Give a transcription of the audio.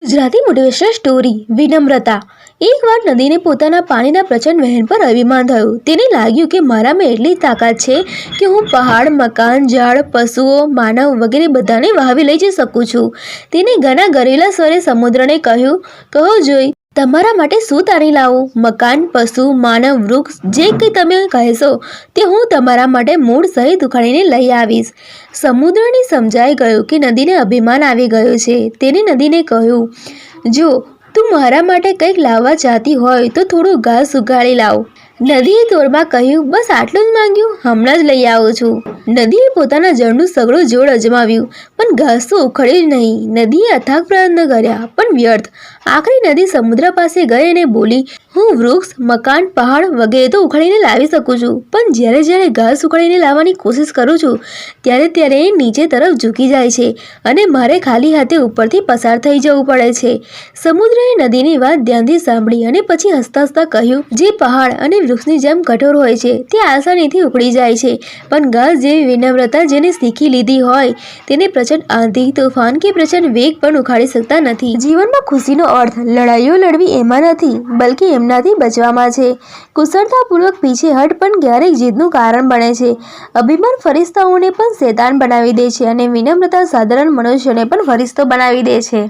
Gujarati motivational story વિનમ્રતા। એકવાર નદીને પોતાના પાણીના પ્રચંડ વહેણ પર અભિમાન થયું। તેને લાગ્યું કે મારામાં એટલી તાકાત છે કે હું પહાડ, મકાન, ઝાડ, પશુઓ, માનવ વગેરે બધાને વહાવી લઈ જઈ શકું છું। તેને ઘણા ગરેલા સ્વરે સમુદ્રને કહ્યું, કહો જોઈ, તમારા માટે શું તારી લાવું? મકાન, પશુ, માનવ, વૃક્ષ, જે કંઈ તમે કહેશો તે હું તમારા માટે મૂળ સહિત ઉખાડીને લઈ આવીશ। સમુદ્રને સમજાઈ ગયું કે નદીને અભિમાન આવી ગયું છે। તેને નદીને કહ્યું, જો તું મારા માટે કંઈક લાવવા ચાહતી હોય તો થોડું ઘાસ ઉગાડી લાવ। નદીએ તોરમાં કહ્યું, બસ આટલું જ માંગ્યું, હમણાં જ લઈ આવું છું। નદીએ પોતાના જળનું સઘળું જોર અજમાવ્યું, પણ ઘાસ તો ઉખડ્યું જ નહીં। નદીએ અથાગ પ્રયત્ન કર્યા, પણ વ્યર્થ। આખરે નદી સમુદ્ર પાસે ગઈ અને બોલી, હું વૃક્ષ, મકાન, પહાડ વગેરે તો ઉખાડીને લાવી શકું છું, પણ જ્યારે ઘાસ ઉખાડીને લાવવાની કોશિશ કરું છું ત્યારે એ નીચે તરફ ઝૂકી જાય છે અને મારે ખાલી હાથે ઉપરથી પસાર થઈ જવું પડે છે। સમુદ્રએ નદીની વાત ધ્યાનથી સાંભળી અને પછી હસતા હસતા કહ્યું, જે પહાડ અને વૃક્ષની જેમ કઠોર હોય છે તે આસાનીથી ઉખડી જાય છે, પણ ઘાસ જેવી વિનમ્રતા જેને શીખી લીધી હોય તેને પ્રચંડ આંધી, તોફાન કે પ્રચંડ વેગ પણ ઉખાડી શકતા નથી। જીવનમાં ખુશીનો અર્થ લડાઈઓ લડવી એમાં નથી, બલ્કિ એમનાથી બચવામાં છે। કુશળતાપૂર્વક પીછેહઠ પણ ક્યારેક જીતનું કારણ બને છે। અભિમાન ફરિશ્તાઓને પણ શૈતાન બનાવી દે છે અને વિનમ્રતા સાધારણ મનુષ્યને પણ ફરિશ્તો બનાવી દે છે।